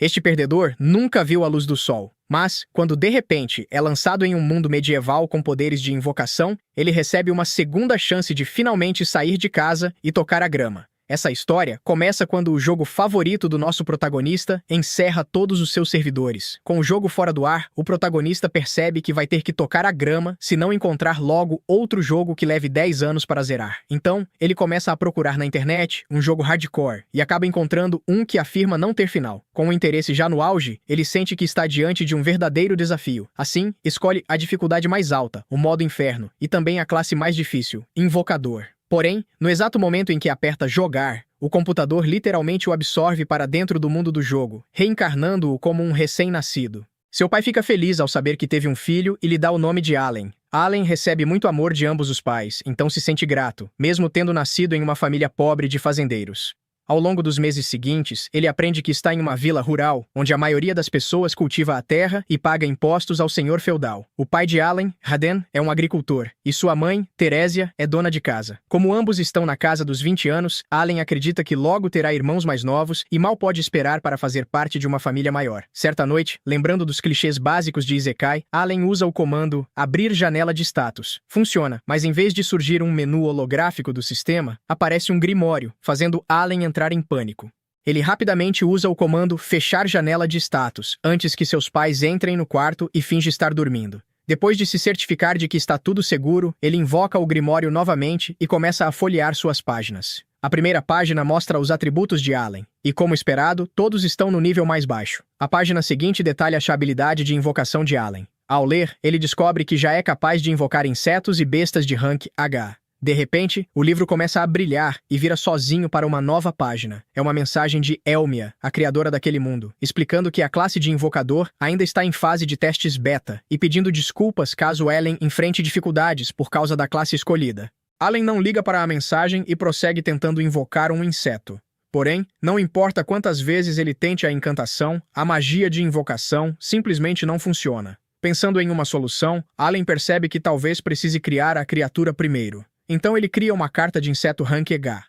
Este perdedor nunca viu a luz do sol, mas, quando de repente é lançado em um mundo medieval com poderes de invocação, ele recebe uma segunda chance de finalmente sair de casa e tocar a grama. Essa história começa quando o jogo favorito do nosso protagonista encerra todos os seus servidores. Com o jogo fora do ar, o protagonista percebe que vai ter que tocar a grama se não encontrar logo outro jogo que leve 10 anos para zerar. Então, ele começa a procurar na internet um jogo hardcore e acaba encontrando um que afirma não ter final. Com o interesse já no auge, ele sente que está diante de um verdadeiro desafio. Assim, escolhe a dificuldade mais alta, o modo inferno, e também a classe mais difícil, invocador. Porém, no exato momento em que aperta jogar, o computador literalmente o absorve para dentro do mundo do jogo, reencarnando-o como um recém-nascido. Seu pai fica feliz ao saber que teve um filho e lhe dá o nome de Allen. Allen recebe muito amor de ambos os pais, então se sente grato, mesmo tendo nascido em uma família pobre de fazendeiros. Ao longo dos meses seguintes, ele aprende que está em uma vila rural, onde a maioria das pessoas cultiva a terra e paga impostos ao senhor feudal. O pai de Allen, Raden, é um agricultor, e sua mãe, Terésia, é dona de casa. Como ambos estão na casa dos 20 anos, Allen acredita que logo terá irmãos mais novos e mal pode esperar para fazer parte de uma família maior. Certa noite, lembrando dos clichês básicos de Isekai, Allen usa o comando abrir janela de status. Funciona, mas em vez de surgir um menu holográfico do sistema, aparece um grimório, fazendo Allen entrar em pânico. Ele rapidamente usa o comando fechar janela de status, antes que seus pais entrem no quarto e finge estar dormindo. Depois de se certificar de que está tudo seguro, ele invoca o grimório novamente e começa a folhear suas páginas. A primeira página mostra os atributos de Allen, e como esperado, todos estão no nível mais baixo. A página seguinte detalha a habilidade de invocação de Allen. Ao ler, ele descobre que já é capaz de invocar insetos e bestas de rank H. De repente, o livro começa a brilhar e vira sozinho para uma nova página. É uma mensagem de Elmia, a criadora daquele mundo, explicando que a classe de invocador ainda está em fase de testes beta e pedindo desculpas caso Allen enfrente dificuldades por causa da classe escolhida. Allen não liga para a mensagem e prossegue tentando invocar um inseto. Porém, não importa quantas vezes ele tente a encantação, a magia de invocação simplesmente não funciona. Pensando em uma solução, Allen percebe que talvez precise criar a criatura primeiro. Então ele cria uma carta de inseto rank H.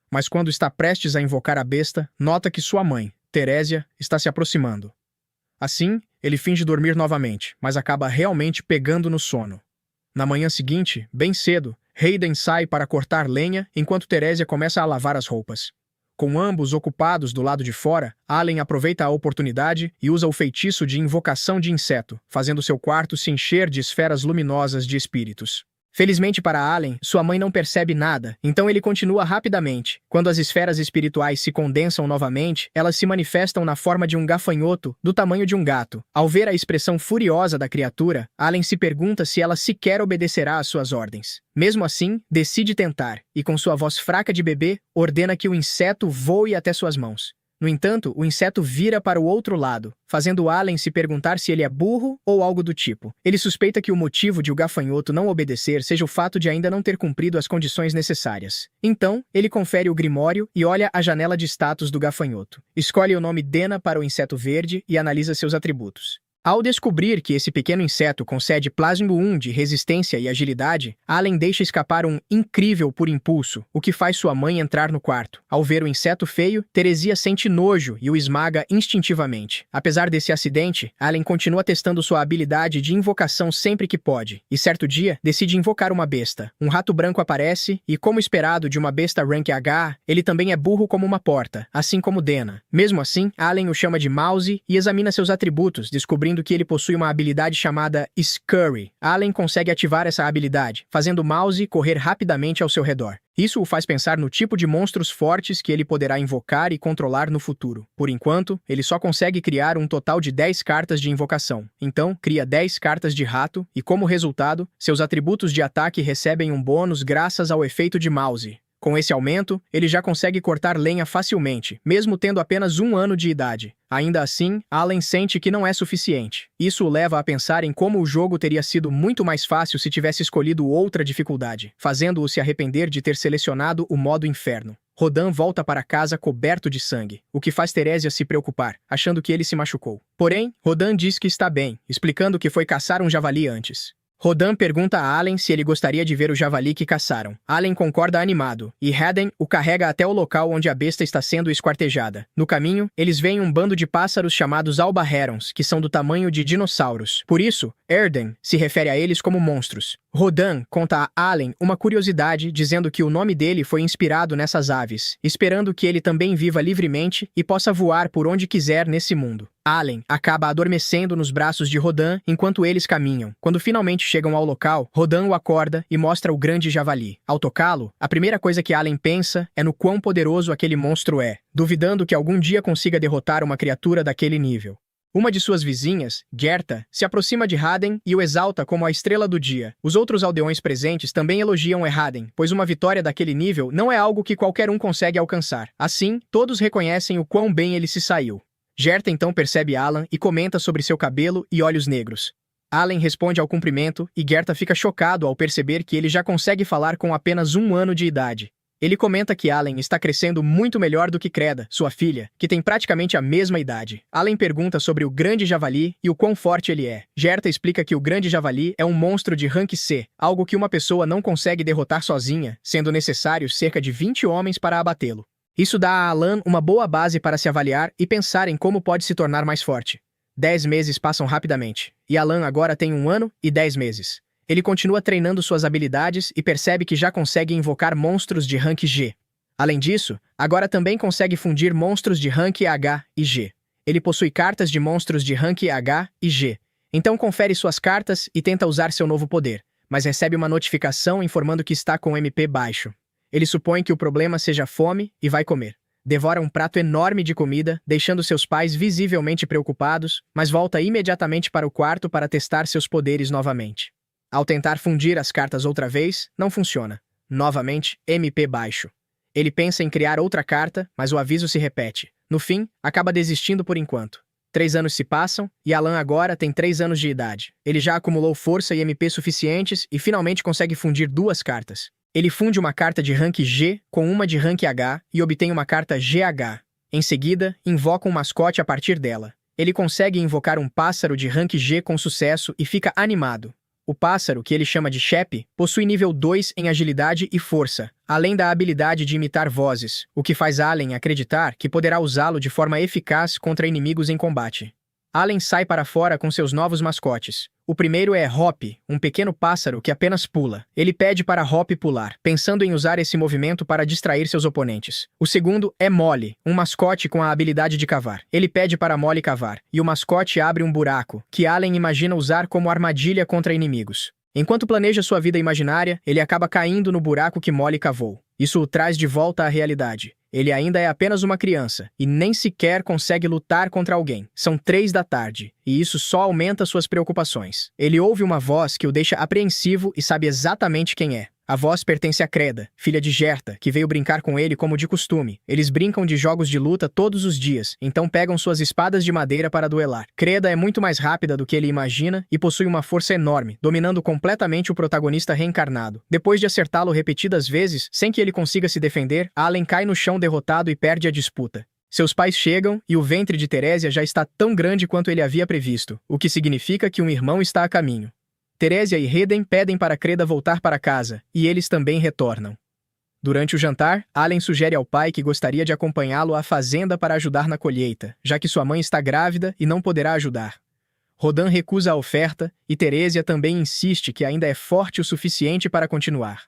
Mas quando está prestes a invocar a besta, nota que sua mãe, Terésia, está se aproximando. Assim, ele finge dormir novamente, mas acaba realmente pegando no sono. Na manhã seguinte, bem cedo, Hayden sai para cortar lenha enquanto Terésia começa a lavar as roupas. Com ambos ocupados do lado de fora, Allen aproveita a oportunidade e usa o feitiço de invocação de inseto, fazendo seu quarto se encher de esferas luminosas de espíritos. Felizmente para Allen, sua mãe não percebe nada, então ele continua rapidamente. Quando as esferas espirituais se condensam novamente, elas se manifestam na forma de um gafanhoto do tamanho de um gato. Ao ver a expressão furiosa da criatura, Allen se pergunta se ela sequer obedecerá às suas ordens. Mesmo assim, decide tentar, e com sua voz fraca de bebê, ordena que o inseto voe até suas mãos. No entanto, o inseto vira para o outro lado, fazendo Allen se perguntar se ele é burro ou algo do tipo. Ele suspeita que o motivo de o gafanhoto não obedecer seja o fato de ainda não ter cumprido as condições necessárias. Então, ele confere o grimório e olha a janela de status do gafanhoto. Escolhe o nome Dena para o inseto verde e analisa seus atributos. Ao descobrir que esse pequeno inseto concede Plasmo 1 de resistência e agilidade, Allen deixa escapar um incrível por impulso, o que faz sua mãe entrar no quarto. Ao ver o inseto feio, Teresia sente nojo e o esmaga instintivamente. Apesar desse acidente, Allen continua testando sua habilidade de invocação sempre que pode, e certo dia decide invocar uma besta. Um rato branco aparece e, como esperado de uma besta rank H, ele também é burro como uma porta, assim como Dena. Mesmo assim, Allen o chama de Mouse e examina seus atributos, descobrindo que ele possui uma habilidade chamada Scurry. Allen consegue ativar essa habilidade, fazendo o Mouse correr rapidamente ao seu redor. Isso o faz pensar no tipo de monstros fortes que ele poderá invocar e controlar no futuro. Por enquanto, ele só consegue criar um total de 10 cartas de invocação. Então, cria 10 cartas de rato e, como resultado, seus atributos de ataque recebem um bônus graças ao efeito de Mouse. Com esse aumento, ele já consegue cortar lenha facilmente, mesmo tendo apenas 1 ano de idade. Ainda assim, Allen sente que não é suficiente. Isso o leva a pensar em como o jogo teria sido muito mais fácil se tivesse escolhido outra dificuldade, fazendo-o se arrepender de ter selecionado o modo inferno. Rodan volta para casa coberto de sangue, o que faz Terésia se preocupar, achando que ele se machucou. Porém, Rodan diz que está bem, explicando que foi caçar um javali antes. Rodan pergunta a Allen se ele gostaria de ver o javali que caçaram. Allen concorda animado, e Haden o carrega até o local onde a besta está sendo esquartejada. No caminho, eles veem um bando de pássaros chamados alba herons, que são do tamanho de dinossauros. Por isso, Erden se refere a eles como monstros. Rodan conta a Allen uma curiosidade, dizendo que o nome dele foi inspirado nessas aves, esperando que ele também viva livremente e possa voar por onde quiser nesse mundo. Allen acaba adormecendo nos braços de Rodan enquanto eles caminham. Quando finalmente chegam ao local, Rodan o acorda e mostra o grande javali. Ao tocá-lo, a primeira coisa que Allen pensa é no quão poderoso aquele monstro é, duvidando que algum dia consiga derrotar uma criatura daquele nível. Uma de suas vizinhas, Gerta, se aproxima de Haden e o exalta como a estrela do dia. Os outros aldeões presentes também elogiam Haden, pois uma vitória daquele nível não é algo que qualquer um consegue alcançar. Assim, todos reconhecem o quão bem ele se saiu. Gerta então percebe Alan e comenta sobre seu cabelo e olhos negros. Allen responde ao cumprimento e Gerta fica chocado ao perceber que ele já consegue falar com apenas 1 ano de idade. Ele comenta que Allen está crescendo muito melhor do que Creda, sua filha, que tem praticamente a mesma idade. Allen pergunta sobre o grande javali e o quão forte ele é. Gerta explica que o grande javali é um monstro de rank C, algo que uma pessoa não consegue derrotar sozinha, sendo necessários cerca de 20 homens para abatê-lo. Isso dá a Alan uma boa base para se avaliar e pensar em como pode se tornar mais forte. 10 meses passam rapidamente, e Alan agora tem 1 ano e 10 meses. Ele continua treinando suas habilidades e percebe que já consegue invocar monstros de rank G. Além disso, agora também consegue fundir monstros de rank H e G. Ele possui cartas de monstros de rank H e G. Então confere suas cartas e tenta usar seu novo poder, mas recebe uma notificação informando que está com MP baixo. Ele supõe que o problema seja fome e vai comer. Devora um prato enorme de comida, deixando seus pais visivelmente preocupados, mas volta imediatamente para o quarto para testar seus poderes novamente. Ao tentar fundir as cartas outra vez, não funciona. Novamente, MP baixo. Ele pensa em criar outra carta, mas o aviso se repete. No fim, acaba desistindo por enquanto. 3 anos se passam, e Alan agora tem 3 anos de idade. Ele já acumulou força e MP suficientes e finalmente consegue fundir 2 cartas. Ele funde uma carta de rank G com uma de rank H e obtém uma carta GH. Em seguida, invoca um mascote a partir dela. Ele consegue invocar um pássaro de rank G com sucesso e fica animado. O pássaro, que ele chama de Shep, possui nível 2 em agilidade e força, além da habilidade de imitar vozes, o que faz Allen acreditar que poderá usá-lo de forma eficaz contra inimigos em combate. Allen sai para fora com seus novos mascotes. O primeiro é Hop, um pequeno pássaro que apenas pula. Ele pede para Hop pular, pensando em usar esse movimento para distrair seus oponentes. O segundo é Molly, um mascote com a habilidade de cavar. Ele pede para Molly cavar, e o mascote abre um buraco, que Allen imagina usar como armadilha contra inimigos. Enquanto planeja sua vida imaginária, ele acaba caindo no buraco que Molly cavou. Isso o traz de volta à realidade. Ele ainda é apenas uma criança, e nem sequer consegue lutar contra alguém. São 3 da tarde, e isso só aumenta suas preocupações. Ele ouve uma voz que o deixa apreensivo e sabe exatamente quem é. A voz pertence a Creda, filha de Gerta, que veio brincar com ele como de costume. Eles brincam de jogos de luta todos os dias, então pegam suas espadas de madeira para duelar. Creda é muito mais rápida do que ele imagina e possui uma força enorme, dominando completamente o protagonista reencarnado. Depois de acertá-lo repetidas vezes, sem que ele consiga se defender, Allen cai no chão derrotado e perde a disputa. Seus pais chegam e o ventre de Teresia já está tão grande quanto ele havia previsto, o que significa que um irmão está a caminho. Teresia e Heden pedem para Creda voltar para casa, e eles também retornam. Durante o jantar, Allen sugere ao pai que gostaria de acompanhá-lo à fazenda para ajudar na colheita, já que sua mãe está grávida e não poderá ajudar. Rodan recusa a oferta, e Teresia também insiste que ainda é forte o suficiente para continuar.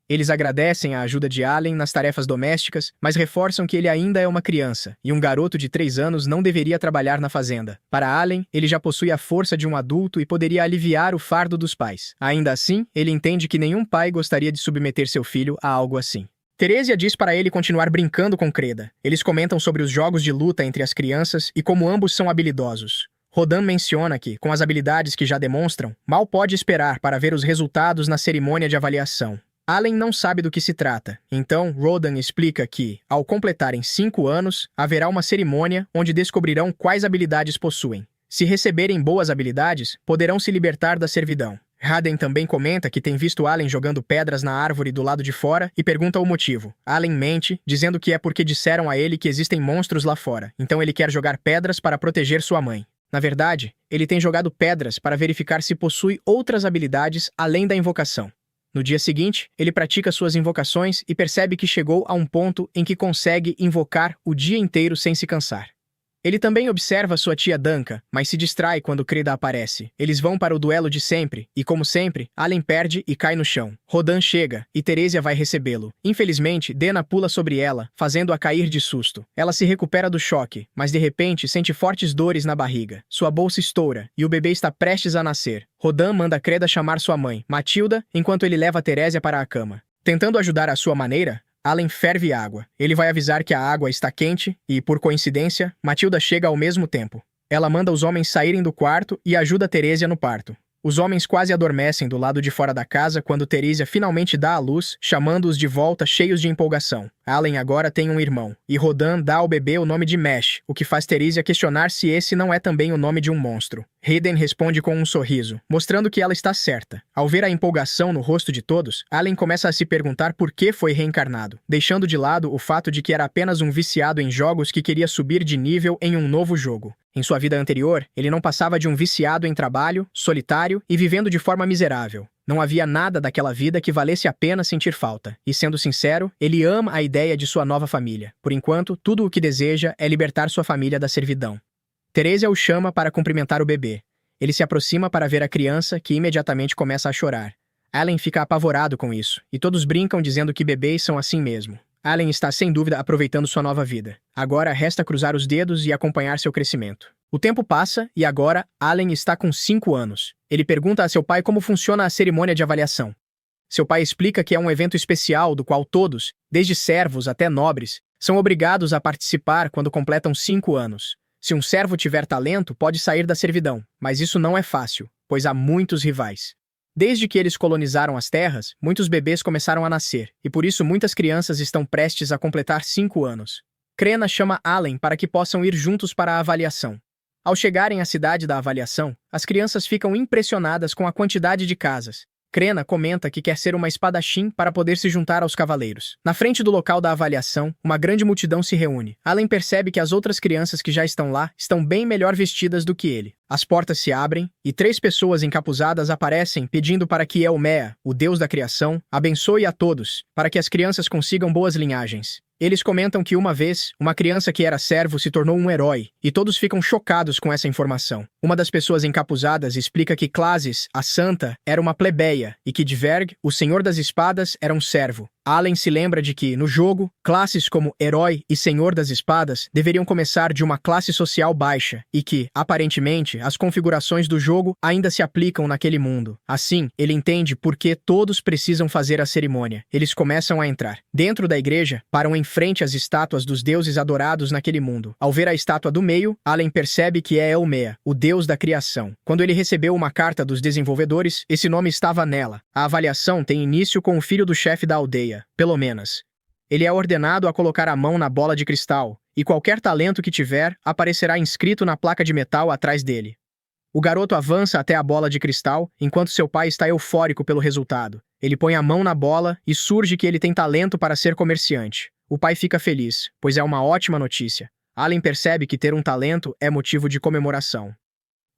Eles agradecem a ajuda de Allen nas tarefas domésticas, mas reforçam que ele ainda é uma criança, e um garoto de 3 anos não deveria trabalhar na fazenda. Para Allen, ele já possui a força de um adulto e poderia aliviar o fardo dos pais. Ainda assim, ele entende que nenhum pai gostaria de submeter seu filho a algo assim. Teresia diz para ele continuar brincando com Creda. Eles comentam sobre os jogos de luta entre as crianças e como ambos são habilidosos. Rodan menciona que, com as habilidades que já demonstram, mal pode esperar para ver os resultados na cerimônia de avaliação. Allen não sabe do que se trata, então Rodan explica que, ao completarem 5 anos, haverá uma cerimônia onde descobrirão quais habilidades possuem. Se receberem boas habilidades, poderão se libertar da servidão. Haden também comenta que tem visto Allen jogando pedras na árvore do lado de fora e pergunta o motivo. Allen mente, dizendo que é porque disseram a ele que existem monstros lá fora, então ele quer jogar pedras para proteger sua mãe. Na verdade, ele tem jogado pedras para verificar se possui outras habilidades além da invocação. No dia seguinte, ele pratica suas invocações e percebe que chegou a um ponto em que consegue invocar o dia inteiro sem se cansar. Ele também observa sua tia Danka, mas se distrai quando Kreda aparece. Eles vão para o duelo de sempre, e como sempre, Allen perde e cai no chão. Rodan chega, e Teresia vai recebê-lo. Infelizmente, Dena pula sobre ela, fazendo-a cair de susto. Ela se recupera do choque, mas de repente sente fortes dores na barriga. Sua bolsa estoura, e o bebê está prestes a nascer. Rodan manda Kreda chamar sua mãe, Matilda, enquanto ele leva Teresia para a cama. Tentando ajudar à sua maneira, Allen ferve água. Ele vai avisar que a água está quente e, por coincidência, Matilda chega ao mesmo tempo. Ela manda os homens saírem do quarto e ajuda Teresia no parto. Os homens quase adormecem do lado de fora da casa quando Teresia finalmente dá à luz, chamando-os de volta cheios de empolgação. Allen agora tem um irmão, e Rodan dá ao bebê o nome de Mesh, o que faz Teresia questionar se esse não é também o nome de um monstro. Hayden responde com um sorriso, mostrando que ela está certa. Ao ver a empolgação no rosto de todos, Allen começa a se perguntar por que foi reencarnado, deixando de lado o fato de que era apenas um viciado em jogos que queria subir de nível em um novo jogo. Em sua vida anterior, ele não passava de um viciado em trabalho, solitário e vivendo de forma miserável. Não havia nada daquela vida que valesse a pena sentir falta. E sendo sincero, ele ama a ideia de sua nova família. Por enquanto, tudo o que deseja é libertar sua família da servidão. Teresia o chama para cumprimentar o bebê. Ele se aproxima para ver a criança, que imediatamente começa a chorar. Allen fica apavorado com isso, e todos brincam dizendo que bebês são assim mesmo. Allen está sem dúvida aproveitando sua nova vida. Agora resta cruzar os dedos e acompanhar seu crescimento. O tempo passa e agora Allen está com 5 anos. Ele pergunta a seu pai como funciona a cerimônia de avaliação. Seu pai explica que é um evento especial do qual todos, desde servos até nobres, são obrigados a participar quando completam 5 anos. Se um servo tiver talento, pode sair da servidão, mas isso não é fácil, pois há muitos rivais. Desde que eles colonizaram as terras, muitos bebês começaram a nascer, e por isso muitas crianças estão prestes a completar 5 anos. Krena chama Allen para que possam ir juntos para a avaliação. Ao chegarem à cidade da avaliação, as crianças ficam impressionadas com a quantidade de casas. Krena comenta que quer ser uma espadachim para poder se juntar aos cavaleiros. Na frente do local da avaliação, uma grande multidão se reúne. Allen percebe que as outras crianças que já estão lá estão bem melhor vestidas do que ele. As portas se abrem, e 3 pessoas encapuzadas aparecem pedindo para que Elmea, o deus da criação, abençoe a todos, para que as crianças consigam boas linhagens. Eles comentam que uma vez, uma criança que era servo se tornou um herói, e todos ficam chocados com essa informação. Uma das pessoas encapuzadas explica que Clasis, a santa, era uma plebeia, e que Dverg, o senhor das espadas, era um servo. Allen se lembra de que, no jogo, classes como herói e senhor das espadas deveriam começar de uma classe social baixa, e que, aparentemente, as configurações do jogo ainda se aplicam naquele mundo. Assim, ele entende por que todos precisam fazer a cerimônia. Eles começam a entrar. Dentro da igreja, param em frente às estátuas dos deuses adorados naquele mundo. Ao ver a estátua do meio, Allen percebe que é Elmea, o deus da criação. Quando ele recebeu uma carta dos desenvolvedores, esse nome estava nela. A avaliação tem início com o filho do chefe da aldeia, pelo menos. Ele é ordenado a colocar a mão na bola de cristal, e qualquer talento que tiver aparecerá inscrito na placa de metal atrás dele. O garoto avança até a bola de cristal, enquanto seu pai está eufórico pelo resultado. Ele põe a mão na bola e surge que ele tem talento para ser comerciante. O pai fica feliz, pois é uma ótima notícia. Allen percebe que ter um talento é motivo de comemoração.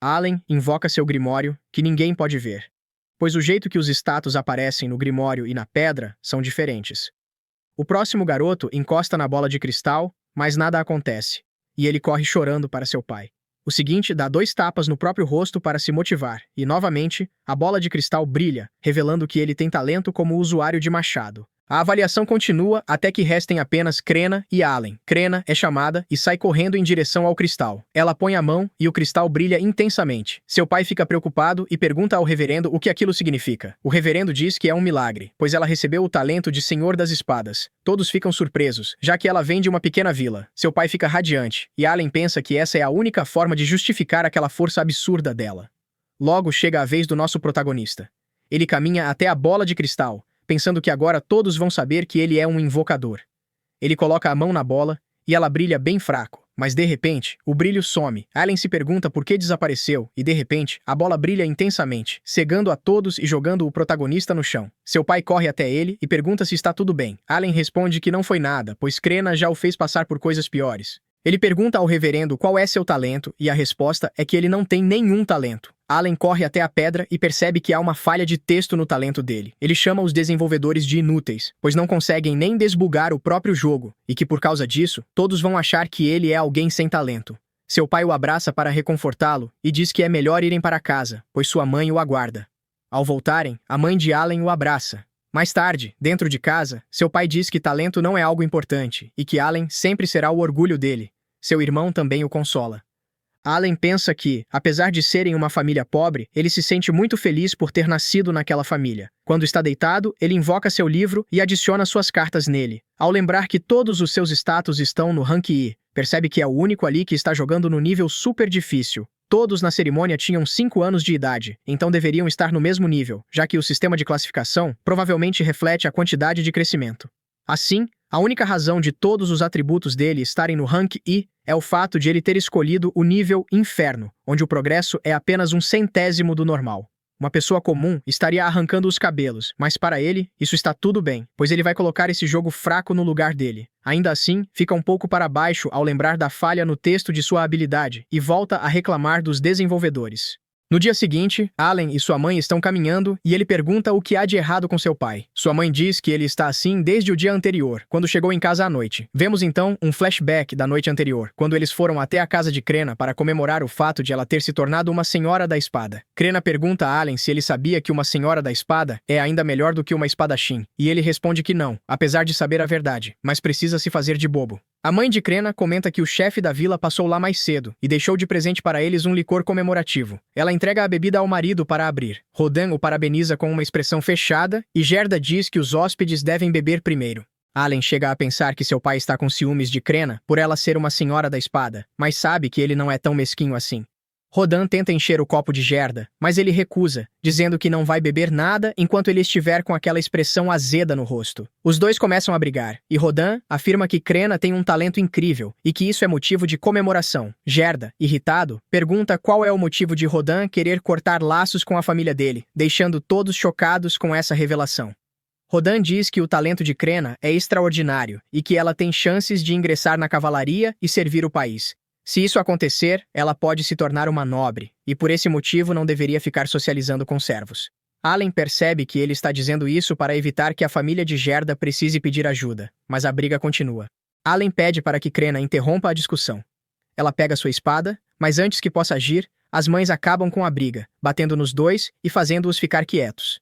Allen invoca seu grimório, que ninguém pode ver, pois o jeito que os status aparecem no grimório e na pedra são diferentes. O próximo garoto encosta na bola de cristal, mas nada acontece, e ele corre chorando para seu pai. O seguinte dá 2 tapas no próprio rosto para se motivar, e novamente, a bola de cristal brilha, revelando que ele tem talento como usuário de machado. A avaliação continua até que restem apenas Krena e Allen. Krena é chamada e sai correndo em direção ao cristal. Ela põe a mão e o cristal brilha intensamente. Seu pai fica preocupado e pergunta ao reverendo o que aquilo significa. O reverendo diz que é um milagre, pois ela recebeu o talento de Senhor das Espadas. Todos ficam surpresos, já que ela vem de uma pequena vila. Seu pai fica radiante, e Allen pensa que essa é a única forma de justificar aquela força absurda dela. Logo chega a vez do nosso protagonista. Ele caminha até a bola de cristal, pensando que agora todos vão saber que ele é um invocador. Ele coloca a mão na bola e ela brilha bem fraco, mas de repente, o brilho some. Allen se pergunta por que desapareceu e de repente, a bola brilha intensamente, cegando a todos e jogando o protagonista no chão. Seu pai corre até ele e pergunta se está tudo bem. Allen responde que não foi nada, pois Krena já o fez passar por coisas piores. Ele pergunta ao reverendo qual é seu talento e a resposta é que ele não tem nenhum talento. Allen corre até a pedra e percebe que há uma falha de texto no talento dele. Ele chama os desenvolvedores de inúteis, pois não conseguem nem desbugar o próprio jogo, e que por causa disso, todos vão achar que ele é alguém sem talento. Seu pai o abraça para reconfortá-lo e diz que é melhor irem para casa, pois sua mãe o aguarda. Ao voltarem, a mãe de Allen o abraça. Mais tarde, dentro de casa, seu pai diz que talento não é algo importante e que Allen sempre será o orgulho dele. Seu irmão também o consola. Allen pensa que, apesar de serem uma família pobre, ele se sente muito feliz por ter nascido naquela família. Quando está deitado, ele invoca seu livro e adiciona suas cartas nele. Ao lembrar que todos os seus status estão no rank I, percebe que é o único ali que está jogando no nível super difícil. Todos na cerimônia tinham 5 anos de idade, então deveriam estar no mesmo nível, já que o sistema de classificação provavelmente reflete a quantidade de crescimento. Assim, a única razão de todos os atributos dele estarem no rank I é o fato de ele ter escolhido o nível Inferno, onde o progresso é apenas 1/100º do normal. Uma pessoa comum estaria arrancando os cabelos, mas para ele, isso está tudo bem, pois ele vai colocar esse jogo fraco no lugar dele. Ainda assim, fica um pouco para baixo ao lembrar da falha no texto de sua habilidade e volta a reclamar dos desenvolvedores. No dia seguinte, Allen e sua mãe estão caminhando e ele pergunta o que há de errado com seu pai. Sua mãe diz que ele está assim desde o dia anterior, quando chegou em casa à noite. Vemos então um flashback da noite anterior, quando eles foram até a casa de Krena para comemorar o fato de ela ter se tornado uma Senhora da Espada. Krena pergunta a Allen se ele sabia que uma Senhora da Espada é ainda melhor do que uma espadachim, e ele responde que não, apesar de saber a verdade, mas precisa se fazer de bobo. A mãe de Krena comenta que o chefe da vila passou lá mais cedo e deixou de presente para eles um licor comemorativo. Ela entrega a bebida ao marido para abrir. Rodan o parabeniza com uma expressão fechada e Gerda diz que os hóspedes devem beber primeiro. Allen chega a pensar que seu pai está com ciúmes de Krena por ela ser uma Senhora da Espada, mas sabe que ele não é tão mesquinho assim. Rodan tenta encher o copo de Gerda, mas ele recusa, dizendo que não vai beber nada enquanto ele estiver com aquela expressão azeda no rosto. Os dois começam a brigar, e Rodan afirma que Krena tem um talento incrível e que isso é motivo de comemoração. Gerda, irritado, pergunta qual é o motivo de Rodan querer cortar laços com a família dele, deixando todos chocados com essa revelação. Rodan diz que o talento de Krena é extraordinário e que ela tem chances de ingressar na cavalaria e servir o país. Se isso acontecer, ela pode se tornar uma nobre, e por esse motivo não deveria ficar socializando com servos. Allen percebe que ele está dizendo isso para evitar que a família de Gerda precise pedir ajuda, mas a briga continua. Allen pede para que Krena interrompa a discussão. Ela pega sua espada, mas antes que possa agir, as mães acabam com a briga, batendo nos dois e fazendo-os ficar quietos.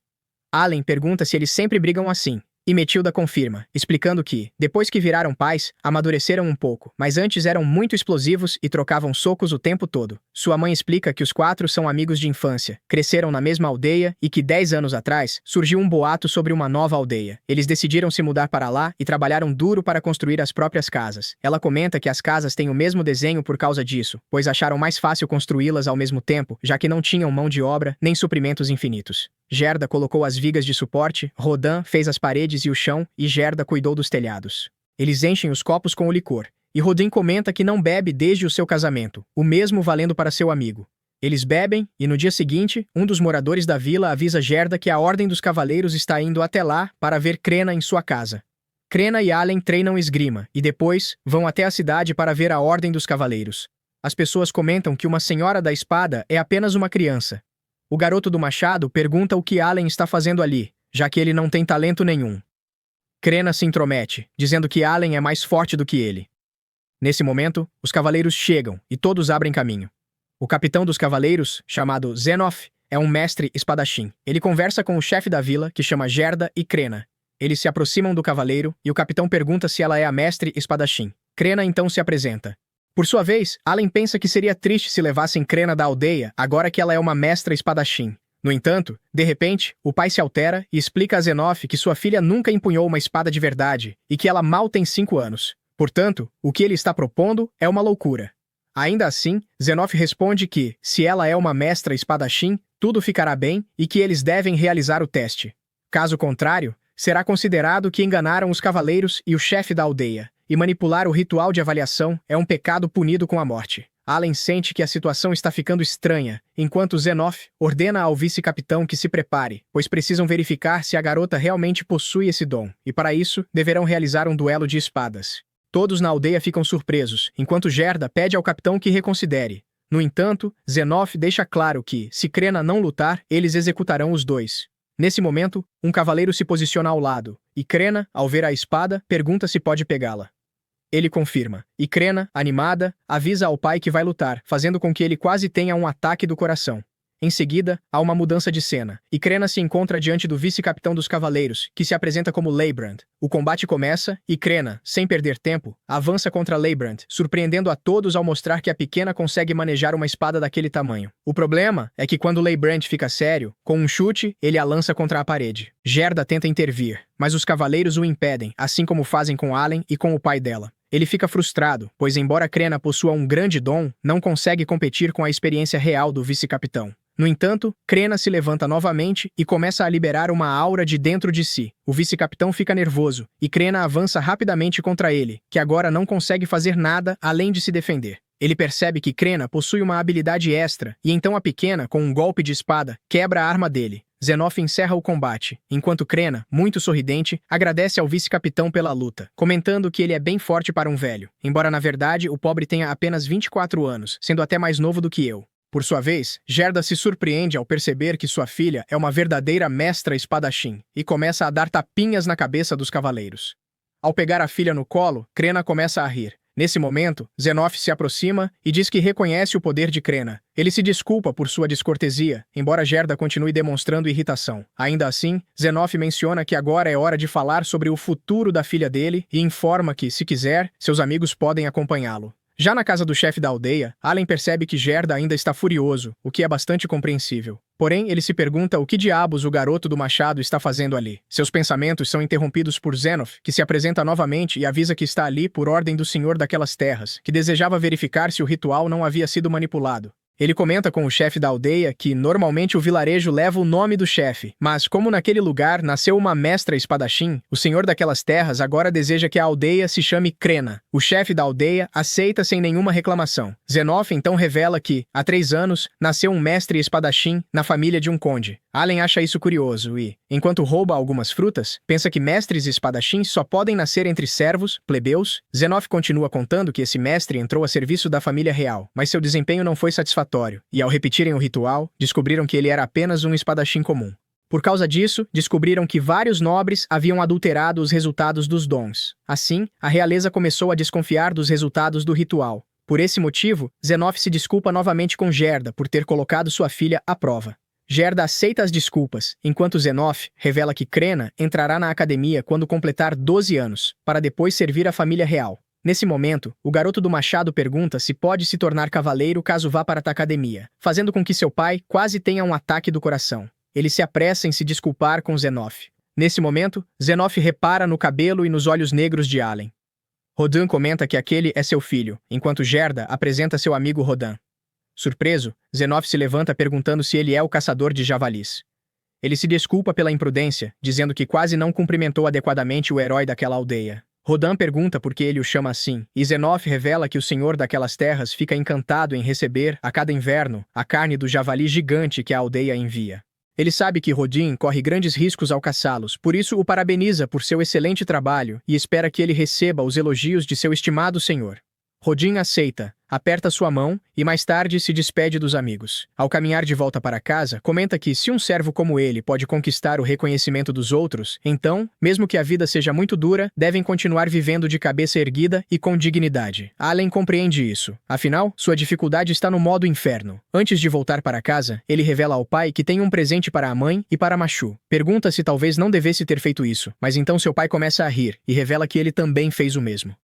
Allen pergunta se eles sempre brigam assim. E Metilda confirma, explicando que, depois que viraram pais, amadureceram um pouco, mas antes eram muito explosivos e trocavam socos o tempo todo. Sua mãe explica que os 4 são amigos de infância, cresceram na mesma aldeia e que 10 anos atrás surgiu um boato sobre uma nova aldeia. Eles decidiram se mudar para lá e trabalharam duro para construir as próprias casas. Ela comenta que as casas têm o mesmo desenho por causa disso, pois acharam mais fácil construí-las ao mesmo tempo, já que não tinham mão de obra nem suprimentos infinitos. Gerda colocou as vigas de suporte, Rodan fez as paredes e o chão e Gerda cuidou dos telhados. Eles enchem os copos com o licor, e Rodin comenta que não bebe desde o seu casamento, o mesmo valendo para seu amigo. Eles bebem, e no dia seguinte, um dos moradores da vila avisa Gerda que a Ordem dos Cavaleiros está indo até lá para ver Krena em sua casa. Krena e Allen treinam esgrima, e depois, vão até a cidade para ver a Ordem dos Cavaleiros. As pessoas comentam que uma Senhora da Espada é apenas uma criança. O garoto do machado pergunta o que Allen está fazendo ali, já que ele não tem talento nenhum. Krena se intromete, dizendo que Allen é mais forte do que ele. Nesse momento, os cavaleiros chegam e todos abrem caminho. O capitão dos cavaleiros, chamado Zenoff, é um mestre espadachim. Ele conversa com o chefe da vila, que chama Gerda e Krena. Eles se aproximam do cavaleiro e o capitão pergunta se ela é a mestre espadachim. Krena então se apresenta. Por sua vez, Allen pensa que seria triste se levassem Krena da aldeia agora que ela é uma mestra espadachim. No entanto, de repente, o pai se altera e explica a Zenoff que sua filha nunca empunhou uma espada de verdade e que ela mal tem 5 anos. Portanto, o que ele está propondo é uma loucura. Ainda assim, Zenoff responde que, se ela é uma mestra espadachim, tudo ficará bem e que eles devem realizar o teste. Caso contrário, será considerado que enganaram os cavaleiros e o chefe da aldeia, e manipular o ritual de avaliação é um pecado punido com a morte. Allen sente que a situação está ficando estranha, enquanto Zenoff ordena ao vice-capitão que se prepare, pois precisam verificar se a garota realmente possui esse dom, e para isso, deverão realizar um duelo de espadas. Todos na aldeia ficam surpresos, enquanto Gerda pede ao capitão que reconsidere. No entanto, Zenoff deixa claro que, se Crena não lutar, eles executarão os dois. Nesse momento, um cavaleiro se posiciona ao lado, e Crena, ao ver a espada, pergunta se pode pegá-la. Ele confirma, e Crena, animada, avisa ao pai que vai lutar, fazendo com que ele quase tenha um ataque do coração. Em seguida, há uma mudança de cena, e Crena se encontra diante do vice-capitão dos cavaleiros, que se apresenta como Leibrand. O combate começa, e Crena, sem perder tempo, avança contra Leibrand, surpreendendo a todos ao mostrar que a pequena consegue manejar uma espada daquele tamanho. O problema é que quando Leibrand fica sério, com um chute, ele a lança contra a parede. Gerda tenta intervir, mas os cavaleiros o impedem, assim como fazem com Allen e com o pai dela. Ele fica frustrado, pois embora Crena possua um grande dom, não consegue competir com a experiência real do vice-capitão. No entanto, Crena se levanta novamente e começa a liberar uma aura de dentro de si. O vice-capitão fica nervoso, e Crena avança rapidamente contra ele, que agora não consegue fazer nada além de se defender. Ele percebe que Crena possui uma habilidade extra, e então a pequena, com um golpe de espada, quebra a arma dele. Zenoff encerra o combate, enquanto Crena, muito sorridente, agradece ao vice-capitão pela luta, comentando que ele é bem forte para um velho, embora na verdade o pobre tenha apenas 24 anos, sendo até mais novo do que eu. Por sua vez, Gerda se surpreende ao perceber que sua filha é uma verdadeira mestra espadachim e começa a dar tapinhas na cabeça dos cavaleiros. Ao pegar a filha no colo, Crena começa a rir. Nesse momento, Zenoff se aproxima e diz que reconhece o poder de Crena. Ele se desculpa por sua descortesia, embora Gerda continue demonstrando irritação. Ainda assim, Zenoff menciona que agora é hora de falar sobre o futuro da filha dele e informa que, se quiser, seus amigos podem acompanhá-lo. Já na casa do chefe da aldeia, Allen percebe que Gerda ainda está furioso, o que é bastante compreensível. Porém, ele se pergunta o que diabos o garoto do machado está fazendo ali. Seus pensamentos são interrompidos por Zenoff, que se apresenta novamente e avisa que está ali por ordem do senhor daquelas terras, que desejava verificar se o ritual não havia sido manipulado. Ele comenta com o chefe da aldeia que, normalmente, o vilarejo leva o nome do chefe, mas como naquele lugar nasceu uma mestra espadachim, o senhor daquelas terras agora deseja que a aldeia se chame Crena. O chefe da aldeia aceita sem nenhuma reclamação. Zenoff então revela que, há 3 anos, nasceu um mestre espadachim na família de um conde. Allen acha isso curioso e, enquanto rouba algumas frutas, pensa que mestres espadachins só podem nascer entre servos, plebeus. Zenoff continua contando que esse mestre entrou a serviço da família real, mas seu desempenho não foi satisfatório, e ao repetirem o ritual, descobriram que ele era apenas um espadachim comum. Por causa disso, descobriram que vários nobres haviam adulterado os resultados dos dons. Assim, a realeza começou a desconfiar dos resultados do ritual. Por esse motivo, Zenoff se desculpa novamente com Gerda por ter colocado sua filha à prova. Gerda aceita as desculpas, enquanto Zenoff revela que Crena entrará na academia quando completar 12 anos, para depois servir a família real. Nesse momento, o garoto do machado pergunta se pode se tornar cavaleiro caso vá para a academia, fazendo com que seu pai quase tenha um ataque do coração. Ele se apressa em se desculpar com Zenoff. Nesse momento, Zenoff repara no cabelo e nos olhos negros de Allen. Rodin comenta que aquele é seu filho, enquanto Gerda apresenta seu amigo Rodin. Surpreso, Zenoff se levanta perguntando se ele é o caçador de javalis. Ele se desculpa pela imprudência, dizendo que quase não cumprimentou adequadamente o herói daquela aldeia. Rodin pergunta por que ele o chama assim, e Zenoff revela que o senhor daquelas terras fica encantado em receber, a cada inverno, a carne do javali gigante que a aldeia envia. Ele sabe que Rodin corre grandes riscos ao caçá-los, por isso o parabeniza por seu excelente trabalho e espera que ele receba os elogios de seu estimado senhor. Rodin aceita, aperta sua mão e mais tarde se despede dos amigos. Ao caminhar de volta para casa, comenta que se um servo como ele pode conquistar o reconhecimento dos outros, então, mesmo que a vida seja muito dura, devem continuar vivendo de cabeça erguida e com dignidade. Allen compreende isso. Afinal, sua dificuldade está no modo inferno. Antes de voltar para casa, ele revela ao pai que tem um presente para a mãe e para Machu. Pergunta se talvez não devesse ter feito isso, mas então seu pai começa a rir e revela que ele também fez o mesmo.